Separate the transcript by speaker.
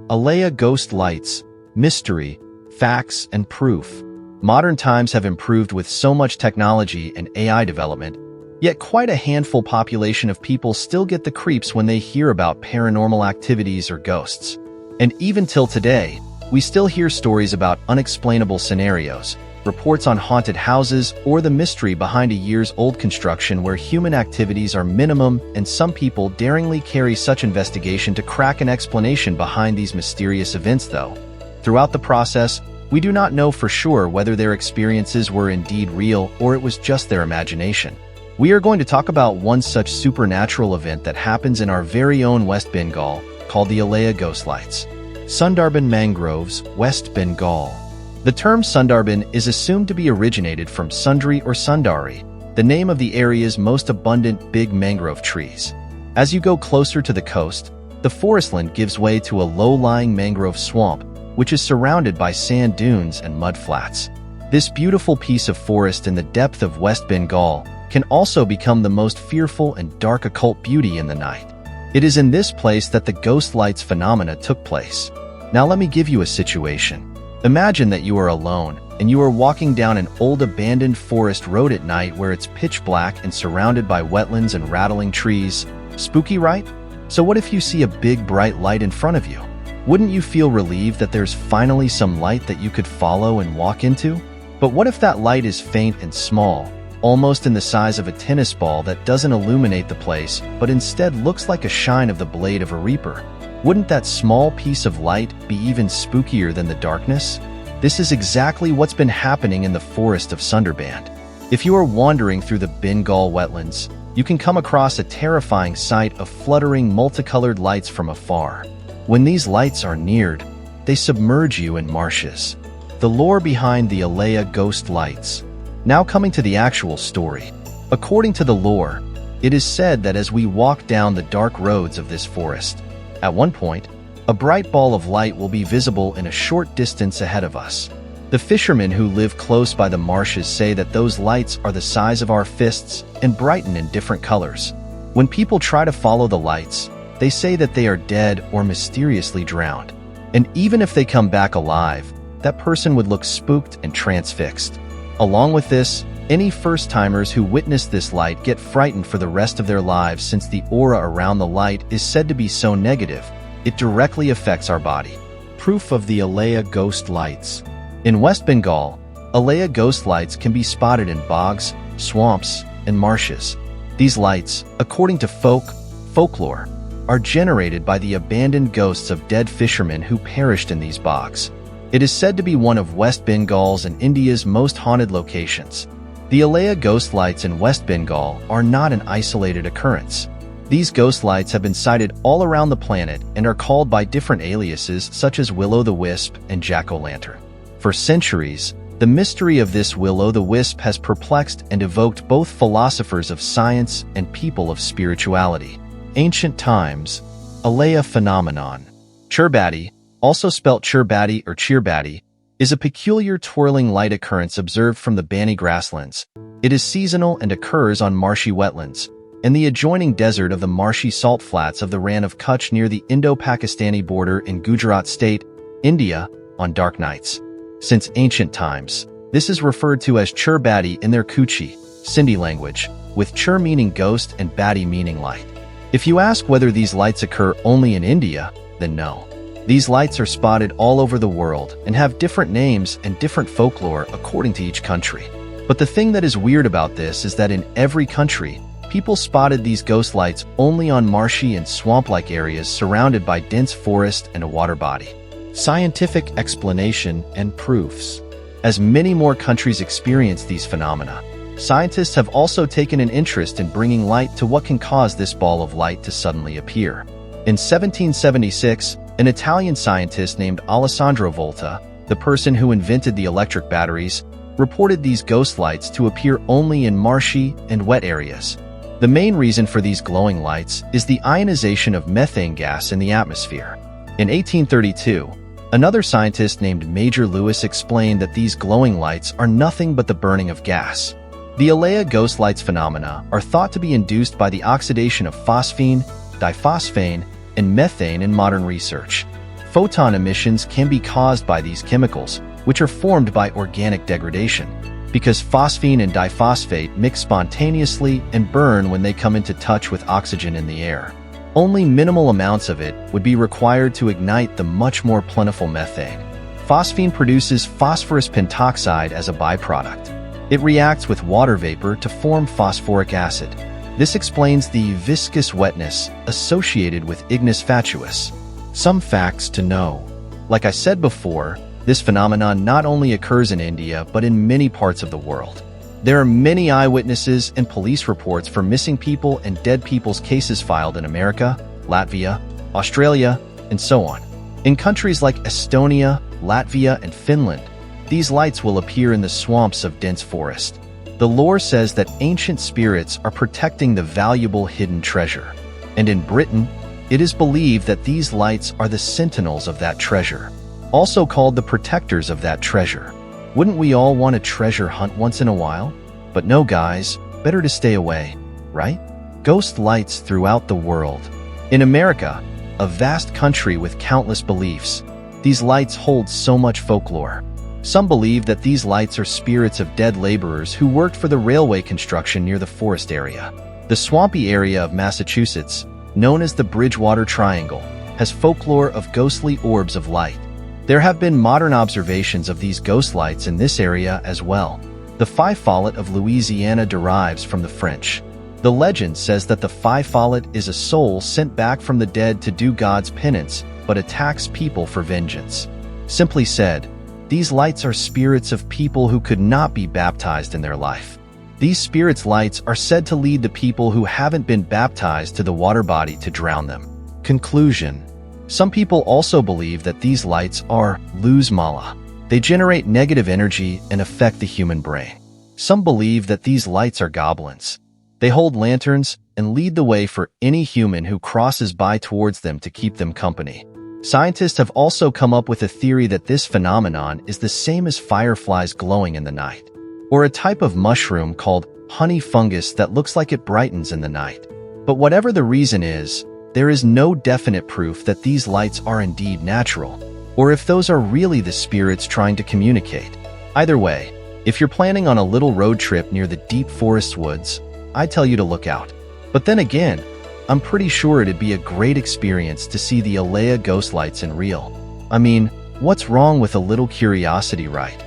Speaker 1: Aleya Ghost Lights, Mystery, Facts, and Proof. Modern times have improved with so much technology and AI development, yet quite a handful population of people still get the creeps when they hear about paranormal activities or ghosts. And even till today, we still hear stories about unexplainable scenarios, reports on haunted houses, or the mystery behind a years-old construction where human activities are minimum, and some people daringly carry such investigation to crack an explanation behind these mysterious events though. Throughout the process, we do not know for sure whether their experiences were indeed real or it was just their imagination. We are going to talk about one such supernatural event that happens in our very own West Bengal, called the Aleya Ghost Lights. Sundarban Mangroves, West Bengal. The term Sundarban is assumed to be originated from Sundari or Sundari, the name of the area's most abundant big mangrove trees. As you go closer to the coast, the forestland gives way to a low-lying mangrove swamp, which is surrounded by sand dunes and mud flats. This beautiful piece of forest in the depth of West Bengal can also become the most fearful and dark occult beauty in the night. It is in this place that the ghost lights phenomena took place. Now let me give you a situation. Imagine that you are alone, and you are walking down an old abandoned forest road at night where it's pitch black and surrounded by wetlands and rattling trees. Spooky, right? So what if you see a big bright light in front of you? Wouldn't you feel relieved that there's finally some light that you could follow and walk into? But what if that light is faint and small, almost in the size of a tennis ball that doesn't illuminate the place, but instead looks like a shine of the blade of a reaper? Wouldn't that small piece of light be even spookier than the darkness? This is exactly what's been happening in the forest of Sundarban. If you are wandering through the Bengal wetlands, you can come across a terrifying sight of fluttering multicolored lights from afar. When these lights are neared, they submerge you in marshes. The lore behind the Aleya Ghost Lights. Now coming to the actual story. According to the lore, it is said that as we walk down the dark roads of this forest, at one point, a bright ball of light will be visible in a short distance ahead of us. The fishermen who live close by the marshes say that those lights are the size of our fists and brighten in different colors. When people try to follow the lights, they say that they are dead or mysteriously drowned. And even if they come back alive, that person would look spooked and transfixed. Along with this, any first-timers who witness this light get frightened for the rest of their lives since the aura around the light is said to be so negative, it directly affects our body. Proof of the Aleya Ghost Lights. In West Bengal, Aleya Ghost Lights can be spotted in bogs, swamps, and marshes. These lights, according to folklore, are generated by the abandoned ghosts of dead fishermen who perished in these bogs. It is said to be one of West Bengal's and India's most haunted locations. The Aleya Ghost Lights in West Bengal are not an isolated occurrence. These ghost lights have been sighted all around the planet and are called by different aliases such as Will-o'-the-Wisp and Jack-o'-lantern. For centuries, the mystery of this Will-o'-the-Wisp has perplexed and evoked both philosophers of science and people of spirituality. Ancient times, Aleya phenomenon. Churbati, also spelt Churbati or Chirbati, is a peculiar twirling light occurrence observed from the Bani grasslands. It is seasonal and occurs on marshy wetlands and the adjoining desert of the marshy salt flats of the Rann of Kutch near the Indo-Pakistani border in Gujarat state, India, on dark nights. Since ancient times, this is referred to as Churbati in their Kuchi, Sindhi language, with Chur meaning ghost and Bati meaning light. If you ask whether these lights occur only in India, then no. These lights are spotted all over the world and have different names and different folklore according to each country. But the thing that is weird about this is that in every country, people spotted these ghost lights only on marshy and swamp-like areas surrounded by dense forest and a water body. Scientific explanation and proofs. As many more countries experience these phenomena, scientists have also taken an interest in bringing light to what can cause this ball of light to suddenly appear. In 1776, an Italian scientist named Alessandro Volta, the person who invented the electric batteries, reported these ghost lights to appear only in marshy and wet areas. The main reason for these glowing lights is the ionization of methane gas in the atmosphere. In 1832, another scientist named Major Lewis explained that these glowing lights are nothing but the burning of gas. The Aleya Ghost Lights phenomena are thought to be induced by the oxidation of phosphine, diphosphane, and methane in modern research. Photon emissions can be caused by these chemicals, which are formed by organic degradation, because phosphine and diphosphate mix spontaneously and burn when they come into touch with oxygen in the air. Only minimal amounts of it would be required to ignite the much more plentiful methane. Phosphine produces phosphorus pentoxide as a byproduct. It reacts with water vapor to form phosphoric acid. This explains the viscous wetness associated with ignis fatuus. Some facts to know. Like I said before, this phenomenon not only occurs in India but in many parts of the world. There are many eyewitnesses and police reports for missing people and dead people's cases filed in America, Latvia, Australia, and so on. In countries like Estonia, Latvia, and Finland, these lights will appear in the swamps of dense forest. The lore says that ancient spirits are protecting the valuable hidden treasure. And in Britain, it is believed that these lights are the sentinels of that treasure, also called the protectors of that treasure. Wouldn't we all want a treasure hunt once in a while? But no, guys, better to stay away, right? Ghost lights throughout the world. In America, a vast country with countless beliefs, these lights hold so much folklore. Some believe that these lights are spirits of dead laborers who worked for the railway construction near the forest area. The swampy area of Massachusetts, known as the Bridgewater Triangle, has folklore of ghostly orbs of light. There have been modern observations of these ghost lights in this area as well. The Five Follet of Louisiana derives from the French. The legend says that the Five Follet is a soul sent back from the dead to do God's penance, but attacks people for vengeance. Simply said, these lights are spirits of people who could not be baptized in their life. These spirits' lights are said to lead the people who haven't been baptized to the water body to drown them. Conclusion. Some people also believe that these lights are luz-mala. They generate negative energy and affect the human brain. Some believe that these lights are goblins. They hold lanterns and lead the way for any human who crosses by towards them to keep them company. Scientists have also come up with a theory that this phenomenon is the same as fireflies glowing in the night, or a type of mushroom called honey fungus that looks like it brightens in the night. But whatever the reason is, there is no definite proof that these lights are indeed natural, or if those are really the spirits trying to communicate. Either way, if you're planning on a little road trip near the deep forest woods, I tell you to look out. But then again, I'm pretty sure it'd be a great experience to see the Aleya Ghost Lights in real. I mean, what's wrong with a little curiosity, right?